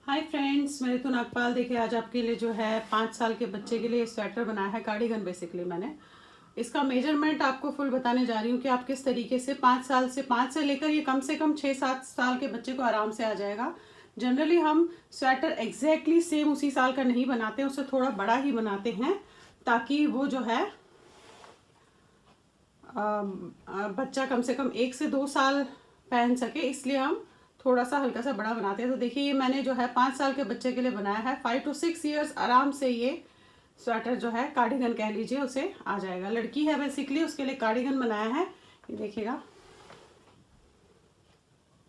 Hi friends, मैं ऋतु नागपाल। देखिए आज आपके लिए जो है 5 साल के बच्चे के लिए स्वेटर बनाया है, कार्डिगन बेसिकली। मैंने इसका मेजरमेंट आपको फुल बताने जा रही हूँ कि आप किस तरीके से 5 से लेकर ये कम से कम 6-7 साल के बच्चे को आराम से आ जाएगा। जनरली हम स्वेटर एग्जैक्टली सेम उसी साल का नहीं बनाते, उससे थोड़ा बड़ा ही बनाते हैं ताकि वो जो है बच्चा कम से कम 1 से 2 साल पहन सके, इसलिए हम थोड़ा सा हल्का सा बड़ा बनाते हैं। तो देखिए ये मैंने जो है 5 साल के बच्चे के लिए बनाया है। 5 to 6 years आराम से ये स्वेटर जो है, कार्डिगन कह लीजिए, उसे आ जाएगा। लड़की है बेसिकली, उसके लिए कार्डिगन बनाया है, ये देखिएगा।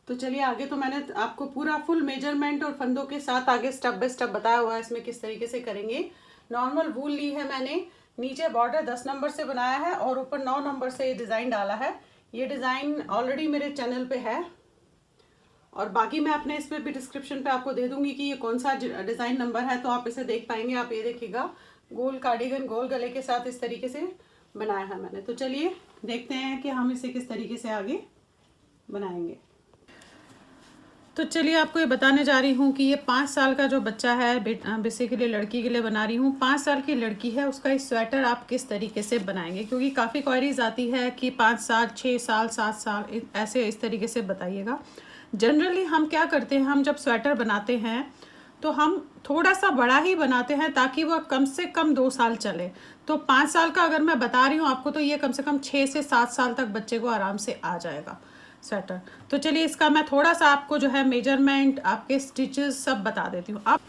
तो चलिए आगे, तो मैंने आपको पूरा फुल मेजरमेंट और फंदों के साथ आगे स्टेप बाय स्टेप बताया हुआ है इसमें किस तरीके से करेंगे। नॉर्मल वूल ली है मैंने, नीचे बॉर्डर 10 नंबर से बनाया है और ऊपर 9 नंबर से ये डिज़ाइन डाला है। ये डिज़ाइन ऑलरेडी मेरे चैनल पे है और बाकी मैं अपने इसमें भी डिस्क्रिप्शन पे आपको दे दूंगी कि ये कौन सा डिज़ाइन नंबर है, तो आप इसे देख पाएंगे। आप ये देखिएगा, गोल कार्डिगन गोल गले के साथ इस तरीके से बनाया है मैंने। तो चलिए देखते हैं कि हम इसे किस तरीके से आगे बनाएंगे। तो चलिए आपको ये बताने जा रही हूँ कि ये 5 साल का जो बच्चा है, बेसिकली लड़की के लिए बना रही हूँ। 5 साल की लड़की है, उसका इस स्वेटर आप किस तरीके से बनाएंगे, क्योंकि काफ़ी क्वेरीज आती है कि 5 साल, 6 साल, 7 साल ऐसे इस तरीके से बताइएगा। जनरली हम क्या करते हैं, हम जब स्वेटर बनाते हैं तो हम थोड़ा सा बड़ा ही बनाते हैं ताकि वह कम से कम 2 साल चले। तो 5 साल का अगर मैं बता रही हूँ आपको, तो ये कम से कम 6 से 7 साल तक बच्चे को आराम से आ जाएगा स्वेटर। तो चलिए इसका मैं थोड़ा सा आपको जो है मेजरमेंट, आपके स्टिचेस सब बता देती हूँ। आप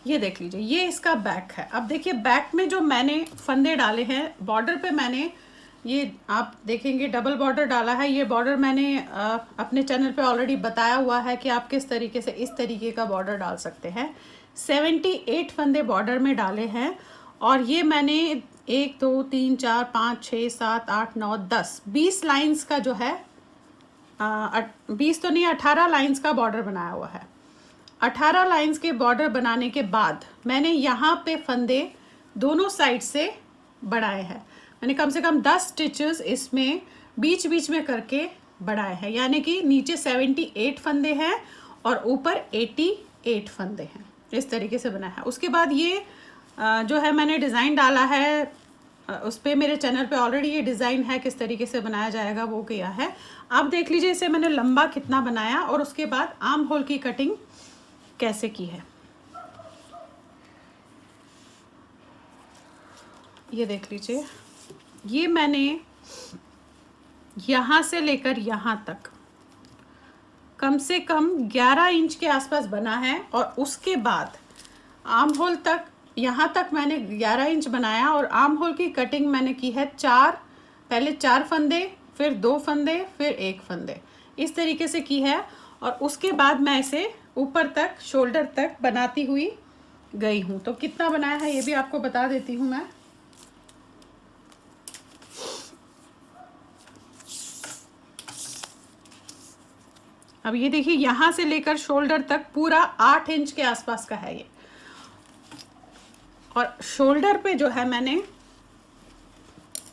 ये देख लीजिए, ये इसका बैक है। अब देखिए बैक में जो मैंने फंदे डाले हैं, बॉर्डर पे मैंने ये आप देखेंगे डबल बॉर्डर डाला है। ये बॉर्डर मैंने अपने चैनल पे ऑलरेडी बताया हुआ है कि आप किस तरीके से इस तरीके का बॉर्डर डाल सकते हैं। 78 फंदे बॉर्डर में डाले हैं और ये मैंने 1 2 3 4 5 6 7 8 9 10 20 लाइन्स का जो है 20 तो नहीं, 18 लाइन्स का बॉर्डर बनाया हुआ है। 18 लाइन्स के बॉर्डर बनाने के बाद मैंने यहाँ पे फंदे दोनों साइड से बढ़ाए हैं। मैंने कम से कम 10 स्टिचेस इसमें बीच बीच में करके बढ़ाए हैं, यानी कि नीचे 78 फंदे हैं और ऊपर 88 फंदे हैं। इस तरीके से बनाया है। उसके बाद ये जो है मैंने डिज़ाइन डाला है, उस पर मेरे चैनल पे ऑलरेडी ये डिज़ाइन है, किस तरीके से बनाया जाएगा वो किया है। आप देख लीजिए इसे मैंने लंबा कितना बनाया और उसके बाद आर्म होल की कटिंग कैसे की है, ये देख लीजिए। ये मैंने यहाँ से लेकर यहाँ तक कम से कम 11 इंच के आसपास बना है और उसके बाद आर्म होल तक, यहाँ तक मैंने 11 इंच बनाया और आर्म होल की कटिंग मैंने की है पहले 4 फंदे, फिर 2 फंदे, फिर 1 फंदे, इस तरीके से की है। और उसके बाद मैं इसे ऊपर तक, शोल्डर तक बनाती हुई गई हूँ। तो कितना बनाया है ये भी आपको बता देती हूँ मैं। अब ये देखिए, यहाँ से लेकर शोल्डर तक पूरा 8 इंच के आसपास का है ये। और शोल्डर पे जो है मैंने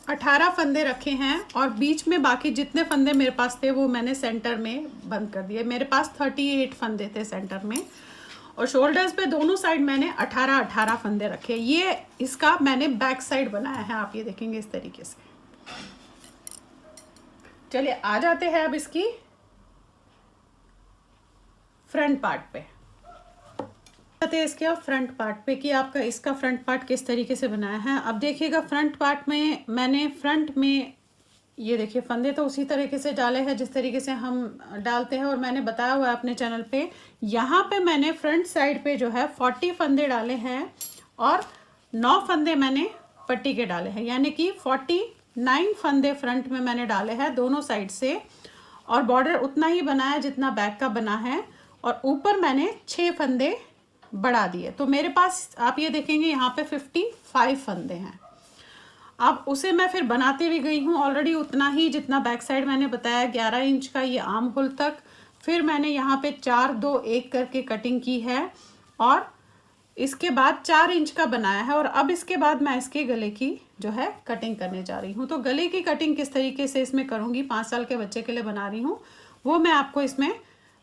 18 फंदे रखे हैं और बीच में बाकी जितने फंदे मेरे पास थे वो मैंने सेंटर में बंद कर दिए। मेरे पास 38 फंदे थे सेंटर में और शोल्डर्स पे दोनों साइड मैंने 18 फंदे रखे। ये इसका मैंने बैक साइड बनाया है, आप ये देखेंगे इस तरीके से। चलिए आ जाते हैं अब इसकी फ्रंट पार्ट पे। आते हैं इसके फ्रंट पार्ट पे कि आपका इसका फ्रंट पार्ट किस तरीके से बनाया है। अब देखिएगा फ्रंट पार्ट में मैंने फ्रंट में ये देखिए फंदे तो उसी तरीके से डाले हैं जिस तरीके से हम डालते हैं और मैंने बताया हुआ है अपने चैनल पे। यहाँ पे मैंने फ्रंट साइड पे जो है 40 फंदे डाले हैं और 9 फंदे मैंने पट्टी के डाले हैं, यानी कि 49 फंदे फ्रंट में मैंने डाले हैं दोनों साइड से। और बॉर्डर उतना ही बनाया जितना बैक का बना है और ऊपर मैंने 6 फंदे बढ़ा दिए। तो मेरे पास आप ये देखेंगे यहाँ पे 55 फंदे हैं। अब उसे मैं फिर बनाते भी गई हूँ ऑलरेडी उतना ही जितना बैक साइड मैंने बताया, 11 इंच का ये आर्म होल तक। फिर मैंने यहाँ पे 4 2 1 करके कटिंग की है और इसके बाद 4 इंच का बनाया है। और अब इसके बाद मैं इसके गले की जो है कटिंग करने जा रही हूँ। तो गले की कटिंग किस तरीके से इसमें करूँगी, 5 साल के बच्चे के लिए बना रही हूँ, वो मैं आपको इसमें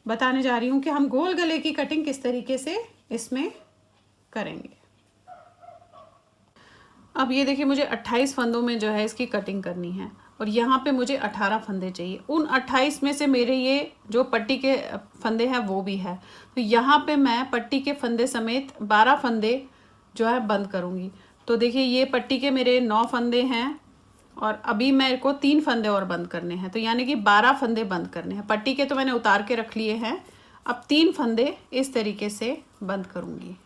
बताने जा रही हूँ कि हम गोल गले की कटिंग किस तरीके से इसमें करेंगे। अब ये देखिए मुझे 28 फंदों में जो है इसकी कटिंग करनी है और यहाँ पे मुझे 18 फंदे चाहिए। उन 28 में से मेरे ये जो पट्टी के फंदे हैं वो भी है, तो यहाँ पे मैं पट्टी के फंदे समेत 12 फंदे जो है बंद करूँगी। तो देखिए ये पट्टी के मेरे 9 फंदे हैं और अभी मेरे को 3 फंदे और बंद करने हैं, तो यानी कि 12 फंदे बंद करने हैं। पट्टी के तो मैंने उतार के रख लिए हैं, अब 3 फंदे इस तरीके से बंद करूँगी।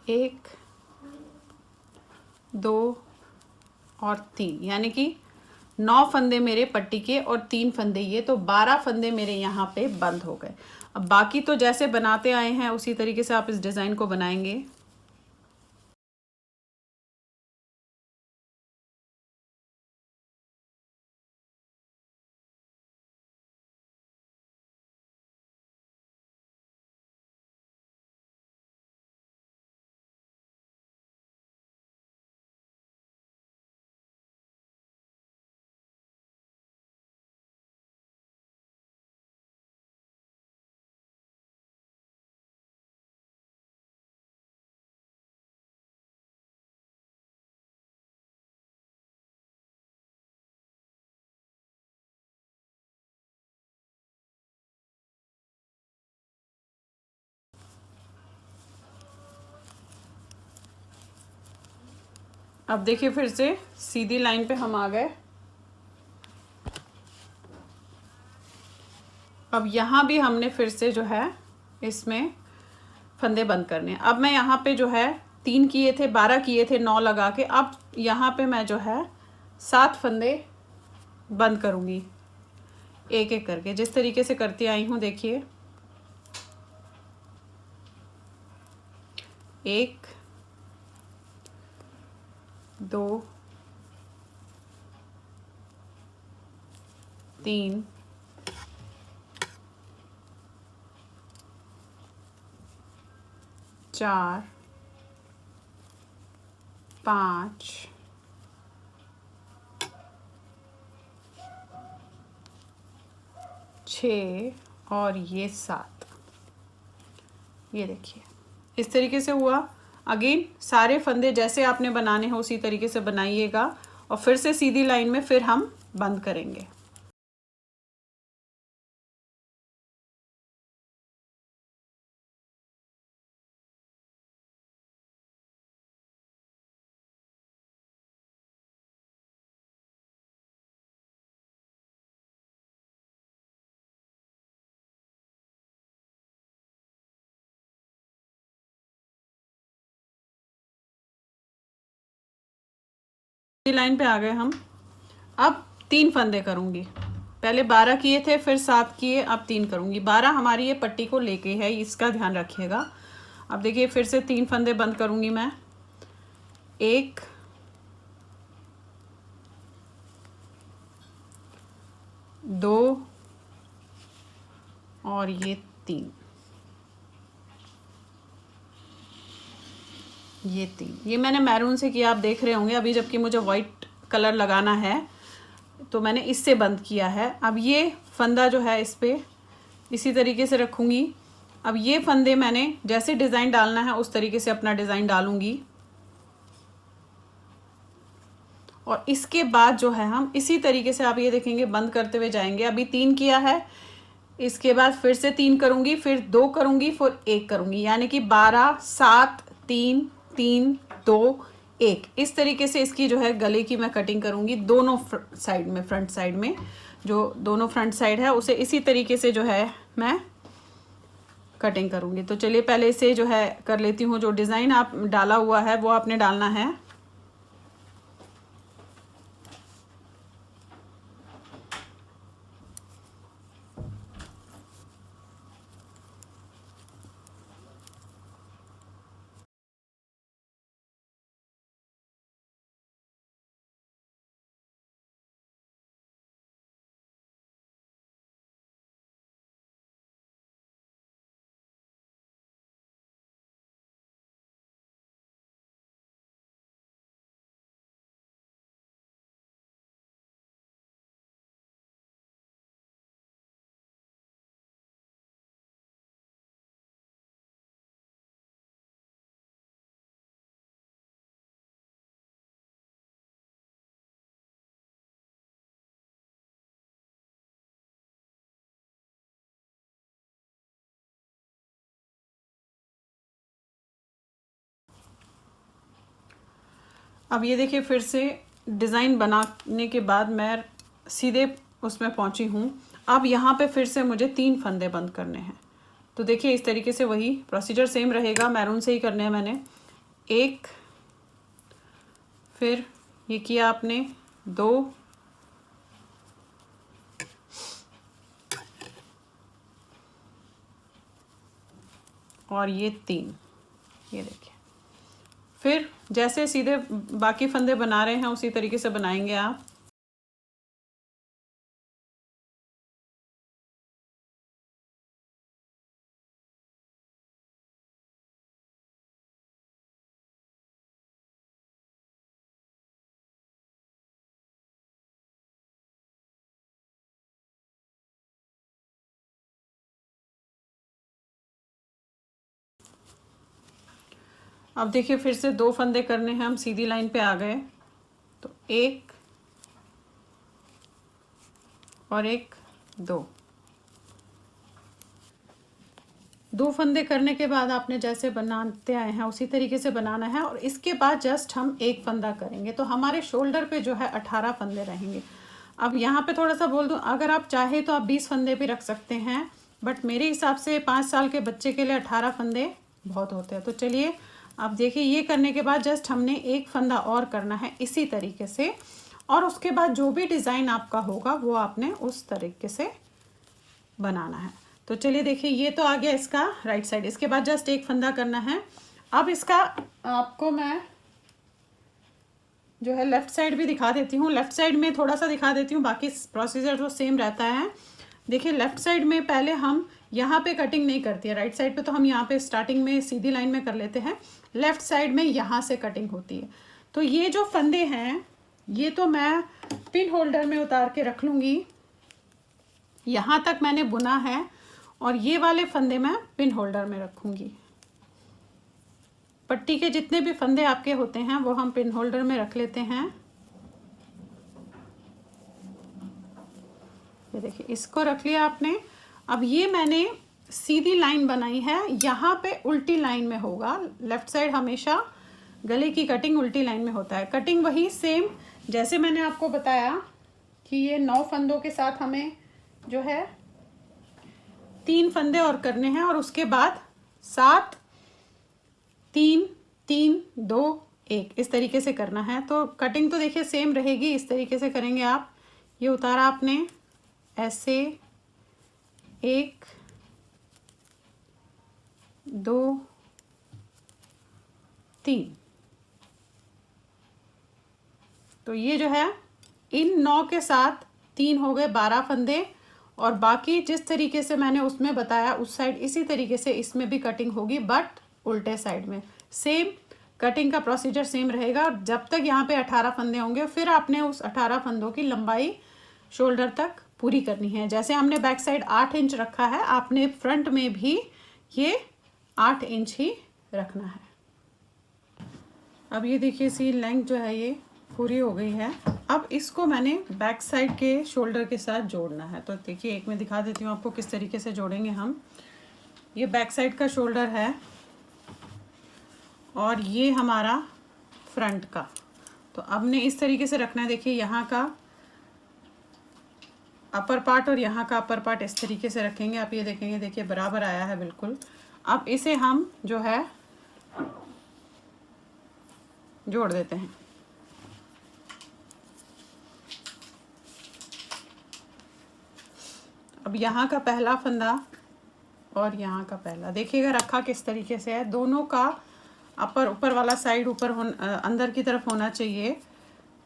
1 2 और 3, यानी कि 9 फंदे मेरे पट्टी के और 3 फंदे ये, तो 12 फंदे मेरे यहाँ पे बंद हो गए। अब बाकी तो जैसे बनाते आए हैं उसी तरीके से आप इस डिज़ाइन को बनाएंगे। अब देखिए फिर से सीधी लाइन पे हम आ गए। अब यहाँ भी हमने फिर से जो है इसमें फंदे बंद करने हैं। अब मैं यहाँ पे जो है 3 किए थे, 12 किए थे 9 लगा के, अब यहाँ पे मैं जो है 7 फंदे बंद करूँगी एक एक करके, जिस तरीके से करती आई हूँ। देखिए 1 2 3 4 5 6 और ये 7। ये देखिए इस तरीके से हुआ। अगेन सारे फंदे जैसे आपने बनाने हैं उसी तरीके से बनाइएगा और फिर से सीधी लाइन में फिर हम बंद करेंगे। लाइन पे आ गए हम। अब 3 फंदे करूंगी। पहले 12 किए थे, फिर 7 किए, अब 3 करूंगी। 12 हमारी ये पट्टी को लेके है, इसका ध्यान रखिएगा। अब देखिए फिर से 3 फंदे बंद करूंगी मैं। 1 2 और ये 3, ये 3। ये मैंने मैरून से किया, आप देख रहे होंगे। अभी जबकि मुझे वाइट कलर लगाना है तो मैंने इससे बंद किया है। अब ये फंदा जो है इस पे इसी तरीके से रखूँगी। अब ये फंदे मैंने जैसे डिज़ाइन डालना है उस तरीके से अपना डिज़ाइन डालूँगी और इसके बाद जो है हम इसी तरीके से, आप ये देखेंगे, बंद करते हुए जाएंगे। अभी 3 किया है, इसके बाद फिर से 3 करूँगी, फिर 2 करूँगी, फिर 1 करूँगी, यानी कि 12 7 3 3 2 1। इस तरीके से इसकी जो है गले की मैं कटिंग करूँगी दोनों साइड में। फ्रंट साइड में जो दोनों फ्रंट साइड है उसे इसी तरीके से जो है मैं कटिंग करूँगी। तो चलिए पहले इसे जो है कर लेती हूँ। जो डिज़ाइन आप डाला हुआ है वो आपने डालना है। अब ये देखिए फिर से डिज़ाइन बनाने के बाद मैं सीधे उसमें पहुंची हूँ। अब यहाँ पे फिर से मुझे 3 फंदे बंद करने हैं। तो देखिए इस तरीके से वही प्रोसीजर सेम रहेगा, मैरून से ही करने हैं मैंने। एक, फिर ये किया आपने 2, और ये 3। ये देखिए फिर जैसे सीधे बाकी फंदे बना रहे हैं उसी तरीके से बनाएंगे आप। अब देखिए फिर से 2 फंदे करने हैं, हम सीधी लाइन पे आ गए। तो 1 और 1, 2 फंदे करने के बाद आपने जैसे बनाते आए हैं उसी तरीके से बनाना है। और इसके बाद जस्ट हम 1 फंदा करेंगे तो हमारे शोल्डर पे जो है 18 फंदे रहेंगे। अब यहाँ पे थोड़ा सा बोल दूँ, अगर आप चाहे तो आप 20 फंदे भी रख सकते हैं, बट मेरे हिसाब से 5 साल के बच्चे के लिए 18 फंदे बहुत होते हैं। तो चलिए अब देखिए ये करने के बाद जस्ट हमने 1 फंदा और करना है इसी तरीके से, और उसके बाद जो भी डिज़ाइन आपका होगा वो आपने उस तरीके से बनाना है। तो चलिए देखिए ये तो आ गया इसका राइट साइड। इसके बाद जस्ट 1 फंदा करना है। अब इसका आपको मैं जो है लेफ़्ट साइड भी दिखा देती हूँ। लेफ़्ट साइड में थोड़ा सा दिखा देती हूँ, बाकी प्रोसीजर तो सेम रहता है। देखिए लेफ़्ट साइड में पहले हम यहाँ पे कटिंग नहीं करती है, राइट साइड पे तो हम यहाँ पे स्टार्टिंग में सीधी लाइन में कर लेते हैं। लेफ़्ट साइड में यहाँ से कटिंग होती है। तो ये जो फंदे हैं ये तो मैं पिन होल्डर में उतार के रख लूँगी। यहाँ तक मैंने बुना है और ये वाले फंदे मैं पिन होल्डर में रखूँगी। पट्टी के जितने भी फंदे आपके होते हैं वो हम पिन होल्डर में रख लेते हैं। ये देखिए इसको रख लिया आपने। अब ये मैंने सीधी लाइन बनाई है, यहाँ पे उल्टी लाइन में होगा। लेफ़्ट साइड हमेशा गले की कटिंग उल्टी लाइन में होता है। कटिंग वही सेम जैसे मैंने आपको बताया कि ये 9 फंदों के साथ हमें जो है 3 फंदे और करने हैं, और उसके बाद 7, 3, 3, 2, 1 इस तरीके से करना है। तो कटिंग तो देखिए सेम रहेगी, इस तरीके से करेंगे आप। ये उतारा आपने ऐसे 1, 2, 3। तो ये जो है इन 9 के साथ 3 हो गए 12 फंदे, और बाकी जिस तरीके से मैंने उसमें बताया उस साइड इसी तरीके से इसमें भी कटिंग होगी, बट उल्टे साइड में। सेम कटिंग का प्रोसीजर सेम रहेगा जब तक यहाँ पे 18 फंदे होंगे। फिर आपने उस 18 फंदों की लंबाई शोल्डर तक पूरी करनी है। जैसे हमने बैक साइड 8 इंच रखा है, आपने फ्रंट में भी ये 8 इंच ही रखना है। अब ये देखिए सी लेंथ जो है ये पूरी हो गई है। अब इसको मैंने बैक साइड के शोल्डर के साथ जोड़ना है। तो देखिए एक मैं दिखा देती हूँ आपको किस तरीके से जोड़ेंगे हम। ये बैक साइड का शोल्डर है और ये हमारा फ्रंट का। तो अब ने इस तरीके से रखना है। देखिए यहाँ का अपर पार्ट और यहाँ का अपर पार्ट इस तरीके से रखेंगे। आप ये देखेंगे, देखिए बराबर आया है बिल्कुल। अब इसे हम जो है जोड़ देते हैं। अब यहाँ का पहला फंदा और यहाँ का पहला, देखिएगा रखा किस तरीके से है। दोनों का अपर ऊपर वाला साइड ऊपर अंदर की तरफ होना चाहिए।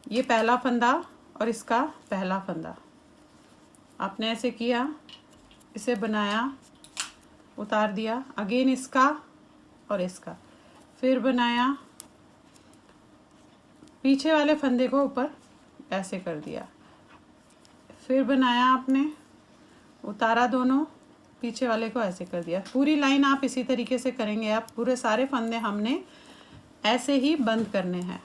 ये पहला फंदा और इसका पहला फंदा आपने ऐसे किया, इसे बनाया, उतार दिया, अगेन इसका और इसका, फिर बनाया, पीछे वाले फंदे को ऊपर ऐसे कर दिया, फिर बनाया आपने, उतारा दोनों, पीछे वाले को ऐसे कर दिया। पूरी लाइन आप इसी तरीके से करेंगे। आप पूरे सारे फंदे हमने ऐसे ही बंद करने हैं।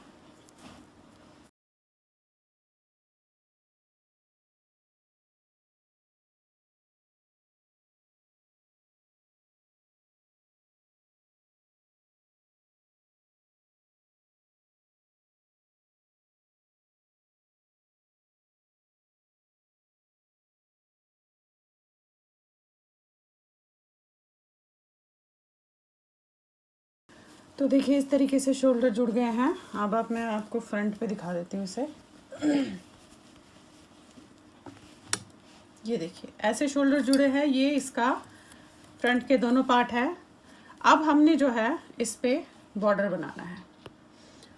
तो देखिए इस तरीके से शोल्डर जुड़ गए हैं। अब मैं आपको फ्रंट पे दिखा देती हूँ इसे। ये देखिए ऐसे शोल्डर जुड़े हैं, ये इसका फ्रंट के दोनों पार्ट है। अब हमने जो है इस पे बॉर्डर बनाना है।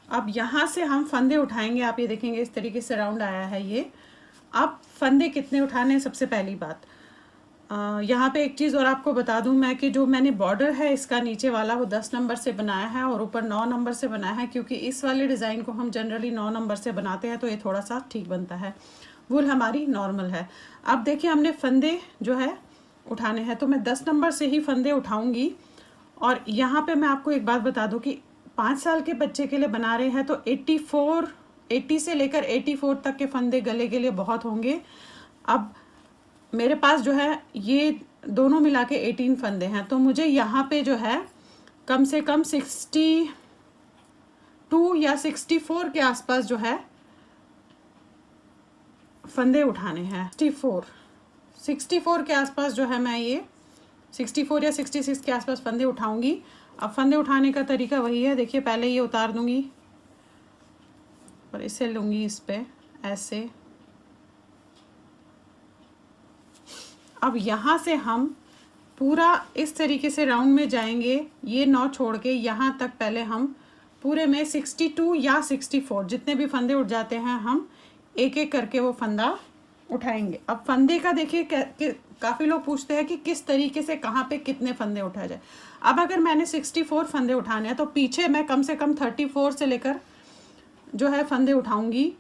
अब यहाँ से हम फंदे उठाएंगे, आप ये देखेंगे इस तरीके से राउंड आया है ये। अब फंदे कितने उठाने हैं, सबसे पहली बात यहाँ पे एक चीज़ और आपको बता दूं मैं कि जो मैंने बॉर्डर है इसका नीचे वाला वो 10 नंबर से बनाया है और ऊपर 9 नंबर से बनाया है, क्योंकि इस वाले डिज़ाइन को हम जनरली 9 नंबर से बनाते हैं तो ये थोड़ा सा ठीक बनता है। वूल हमारी नॉर्मल है। अब देखिए हमने फंदे जो है उठाने हैं, तो मैं 10 नंबर से ही फंदे उठाऊँगी। और यहाँ पर मैं आपको एक बात बता दूँ कि 5 साल के बच्चे के लिए बना रहे हैं तो 80 से लेकर 84 तक के फंदे गले के लिए बहुत होंगे। अब मेरे पास जो है ये दोनों मिला के 18 फंदे हैं, तो मुझे यहाँ पे जो है कम से कम 62 या 64 के आसपास जो है फंदे उठाने हैं। 64 के आसपास जो है मैं ये 64 या 66 के आसपास फंदे उठाऊंगी। अब फंदे उठाने का तरीका वही है, देखिए पहले ये उतार दूंगी और इसे लूँगी इस पे ऐसे। अब यहाँ से हम पूरा इस तरीके से राउंड में जाएंगे, ये 9 छोड़ के यहाँ तक पहले हम पूरे में 62 या 64 जितने भी फंदे उठ जाते हैं हम एक एक करके वो फंदा उठाएंगे। अब फंदे का देखिए काफ़ी लोग पूछते हैं कि किस तरीके से कहाँ पे कितने फंदे उठाया जाए। अब अगर मैंने 64 फंदे उठाने हैं तो पीछे मैं कम से कम 34 से लेकर जो है फंदे उठाऊंगी,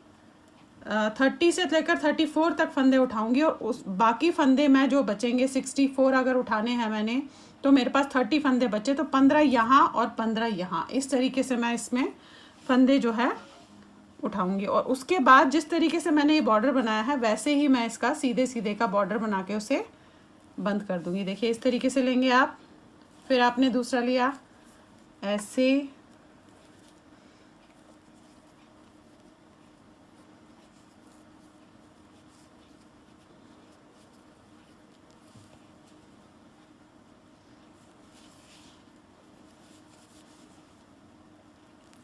30 से लेकर 34 तक फंदे उठाऊंगी। और उस बाकी फंदे मैं जो बचेंगे 64 अगर उठाने हैं मैंने तो मेरे पास 30 फंदे बचे, तो 15 यहाँ और 15 यहाँ, इस तरीके से मैं इसमें फंदे जो है उठाऊंगी। और उसके बाद जिस तरीके से मैंने ये बॉर्डर बनाया है वैसे ही मैं इसका सीधे सीधे का बॉर्डर बना के उसे बंद कर दूंगी। देखिए इस तरीके से लेंगे आप, फिर आपने दूसरा लिया ऐसे,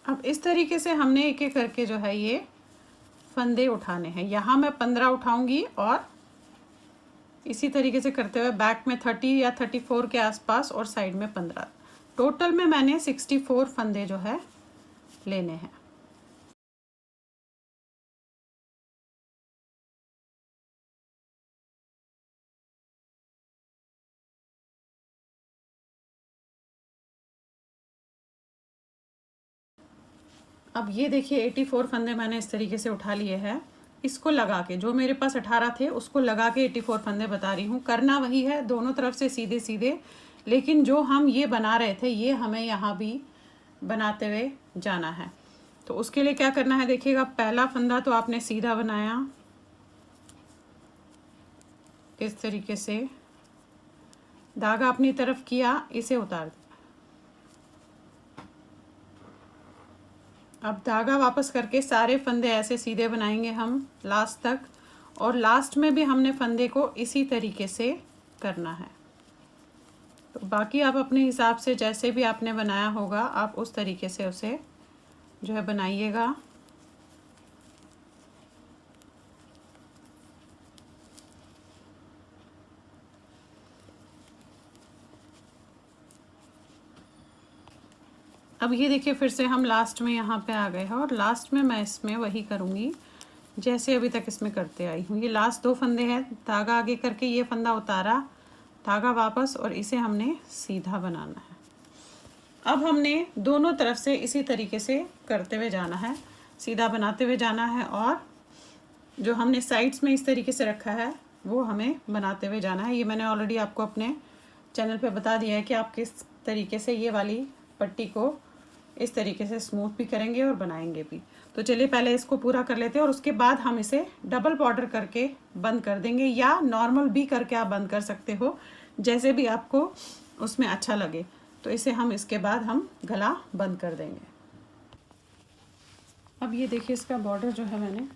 अब इस तरीके से हमने एक एक करके जो है ये फंदे उठाने हैं। यहाँ मैं 15 उठाऊंगी और इसी तरीके से करते हुए बैक में 30 या 34 के आसपास और साइड में 15, टोटल में मैंने 64 फंदे जो है लेने हैं। अब ये देखिए 84 फंदे मैंने इस तरीके से उठा लिए हैं। इसको लगा के, जो मेरे पास 18 थे उसको लगा के 84 फंदे बता रही हूँ। करना वही है दोनों तरफ से सीधे सीधे, लेकिन जो हम ये बना रहे थे ये हमें यहाँ भी बनाते हुए जाना है। तो उसके लिए क्या करना है देखिएगा, पहला फंदा तो आपने सीधा बनाया इस तरीके से, धागा अपनी तरफ किया, इसे उतार दिया। अब धागा वापस करके सारे फंदे ऐसे सीधे बनाएंगे हम लास्ट तक, और लास्ट में भी हमने फंदे को इसी तरीके से करना है। तो बाकी आप अपने हिसाब से जैसे भी आपने बनाया होगा आप उस तरीके से उसे जो है बनाइएगा। अब ये देखिए फिर से हम लास्ट में यहाँ पे आ गए हैं, और लास्ट में मैं इसमें वही करूँगी जैसे अभी तक इसमें करते आई हूँ। ये लास्ट 2 फंदे हैं, धागा आगे करके ये फंदा उतारा, धागा वापस, और इसे हमने सीधा बनाना है। अब हमने दोनों तरफ से इसी तरीके से करते हुए जाना है, सीधा बनाते हुए जाना है, और जो हमने साइड्स में इस तरीके से रखा है वो हमें बनाते हुए जाना है। ये मैंने ऑलरेडी आपको अपने चैनल पे बता दिया है कि आप किस तरीके से ये वाली पट्टी को इस तरीके से स्मूथ भी करेंगे और बनाएंगे भी। तो चलिए पहले इसको पूरा कर लेते हैं और उसके बाद हम इसे डबल बॉर्डर करके बंद कर देंगे, या नॉर्मल भी करके आप बंद कर सकते हो, जैसे भी आपको उसमें अच्छा लगे। तो इसे हम इसके बाद हम गला बंद कर देंगे। अब ये देखिए इसका बॉर्डर जो है मैंने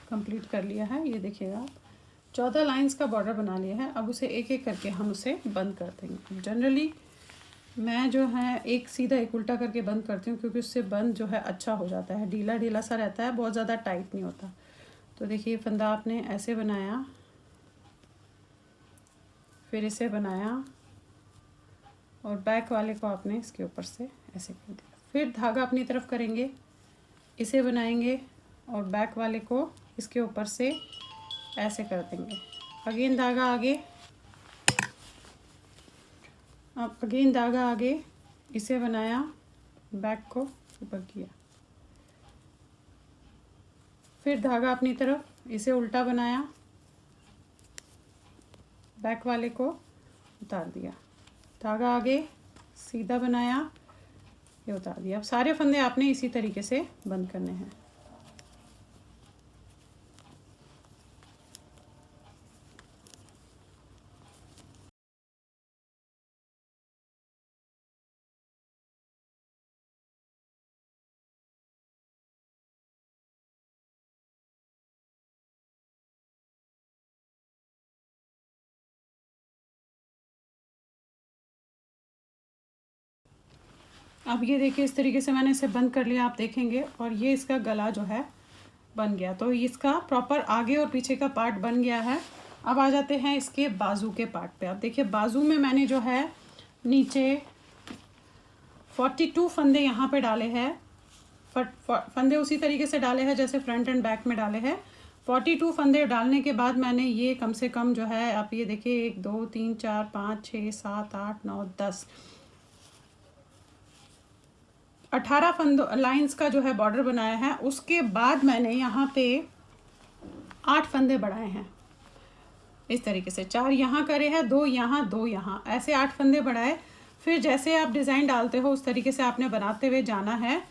कंप्लीट कर लिया है। ये देखिएगा 14 लाइंस का बॉर्डर बना लिया है। अब उसे एक एक करके हम उसे बंद कर देंगे। जनरली मैं जो है एक सीधा एक उल्टा करके बंद करती हूँ, क्योंकि उससे बंद जो है अच्छा हो जाता है, ढीला ढीला सा रहता है, बहुत ज़्यादा टाइट नहीं होता। तो देखिए फंदा आपने ऐसे बनाया, फिर इसे बनाया और बैक वाले को आपने इसके ऊपर से ऐसे कर दिया, फिर धागा अपनी तरफ करेंगे, इसे बनाएंगे और बैक वाले को इसके ऊपर से ऐसे कर देंगे। अगेन धागा आगे, अब अगेन धागा आगे, इसे बनाया, बैक को ऊपर किया, फिर धागा अपनी तरफ, इसे उल्टा बनाया, बैक वाले को उतार दिया, धागा आगे सीधा बनाया, ये उतार दिया। अब सारे फंदे आपने इसी तरीके से बंद करने हैं। अब ये देखिए इस तरीके से मैंने इसे बंद कर लिया, आप देखेंगे, और ये इसका गला जो है बन गया। तो इसका प्रॉपर आगे और पीछे का पार्ट बन गया है। अब आ जाते हैं इसके बाजू के पार्ट पे। अब देखिए बाजू में मैंने जो है नीचे 42 फंदे यहाँ पे डाले हैं, फंदे उसी तरीके से डाले हैं जैसे फ्रंट एंड बैक में डाले हैं। 42 फंदे डालने के बाद मैंने ये कम से कम जो है, आप ये देखिए 1 2 3 4 5 6 7 8 9 10 18 फंदों लाइंस का जो है बॉर्डर बनाया है। उसके बाद मैंने यहाँ पे 8 फंदे बढ़ाए हैं इस तरीके से, 4 यहाँ करे हैं, 2 यहाँ 2 यहाँ, ऐसे 8 फंदे बढ़ाए। फिर जैसे आप डिज़ाइन डालते हो उस तरीके से आपने बनाते हुए जाना है।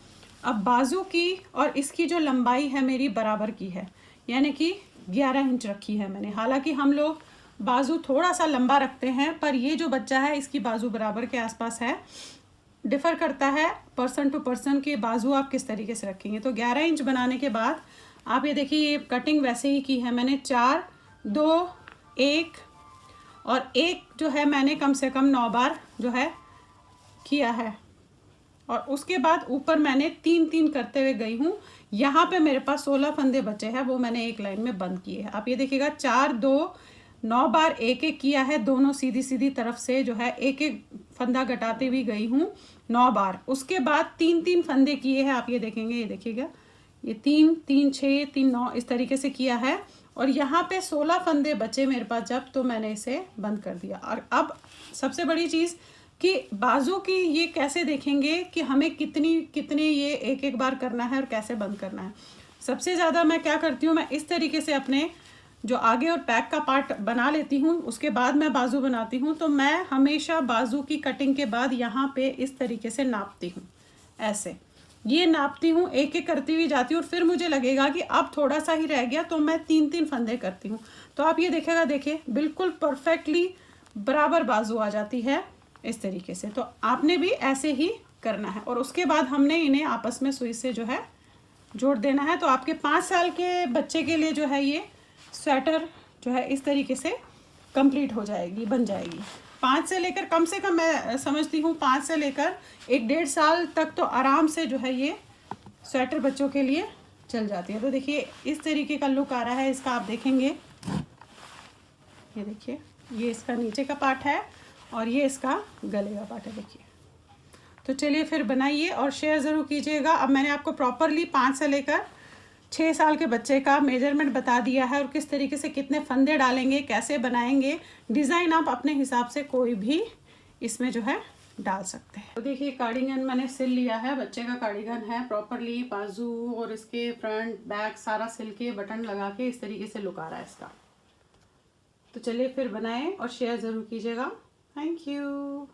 अब बाजू की और इसकी जो लंबाई है मेरी बराबर की है, यानी कि 11 इंच रखी है मैंने। हालांकि हम लोग बाजू थोड़ा सा लंबा रखते हैं, पर ये जो बच्चा है इसकी बाजू बराबर के आसपास है। डिफ़र करता है पर्सन टू पर्सन के बाजू आप किस तरीके से रखेंगे। तो 11 इंच बनाने के बाद आप ये देखिए ये कटिंग वैसे ही की है मैंने, 4 2 1 और 1 जो है मैंने कम से कम 9 बार जो है किया है। और उसके बाद ऊपर मैंने 3-3 करते हुए गई हूँ। यहाँ पे मेरे पास 16 फंदे बचे हैं, वो मैंने एक लाइन में बंद किए हैं। आप ये देखिएगा 4 2 9 बार 1-1 किया है, दोनों सीधी सीधी तरफ से जो है 1-1 फंदा घटाते हुए गई हूँ 9 बार। उसके बाद 3-3 फंदे किए हैं, आप ये देखेंगे, ये देखिएगा ये 3 3 6 3 9 इस तरीके से किया है। और यहाँ पे 16 फंदे बचे मेरे पास जब, तो मैंने इसे बंद कर दिया। और अब सबसे बड़ी चीज़ कि बाजू की ये कैसे देखेंगे कि हमें कितने ये एक एक बार करना है और कैसे बंद करना है। सबसे ज़्यादा मैं क्या करती हूँ, मैं इस तरीके से अपने जो आगे और बैक का पार्ट बना लेती हूँ, उसके बाद मैं बाजू बनाती हूँ। तो मैं हमेशा बाजू की कटिंग के बाद यहाँ पे इस तरीके से नापती हूँ, ऐसे ये नापती हूँ, एक एक करती हुई जाती हूँ। और फिर मुझे लगेगा कि अब थोड़ा सा ही रह गया, तो मैं 3-3 फंदे करती हूँ। तो आप ये देखेगा, देखिए बिल्कुल परफेक्टली बराबर बाजू आ जाती है इस तरीके से। तो आपने भी ऐसे ही करना है। और उसके बाद हमने इन्हें आपस में सुई से जो है जोड़ देना है। तो आपके 5 साल के बच्चे के लिए जो है ये स्वेटर जो है इस तरीके से कंप्लीट हो जाएगी, बन जाएगी। 5 से लेकर, कम से कम मैं समझती हूँ 5 से लेकर 1-1.5 साल तक तो आराम से जो है ये स्वेटर बच्चों के लिए चल जाती है। तो देखिए इस तरीके का लुक आ रहा है इसका, आप देखेंगे, ये देखिए ये इसका नीचे का पार्ट है और ये इसका गले का पार्ट है, देखिए। तो चलिए फिर बनाइए और शेयर ज़रूर कीजिएगा। अब मैंने आपको प्रॉपरली 5 से लेकर 6 साल के बच्चे का मेजरमेंट बता दिया है, और किस तरीके से कितने फंदे डालेंगे, कैसे बनाएंगे। डिज़ाइन आप अपने हिसाब से कोई भी इसमें जो है डाल सकते हैं। तो देखिए कार्डिगन मैंने सिल लिया है, बच्चे का कार्डिगन है, प्रॉपरली बाजू और इसके फ्रंट बैक सारा सिल के बटन लगा के इस तरीके से लुक आ रहा है इसका। तो चलिए फिर बनाएं और शेयर ज़रूर कीजिएगा। Thank you.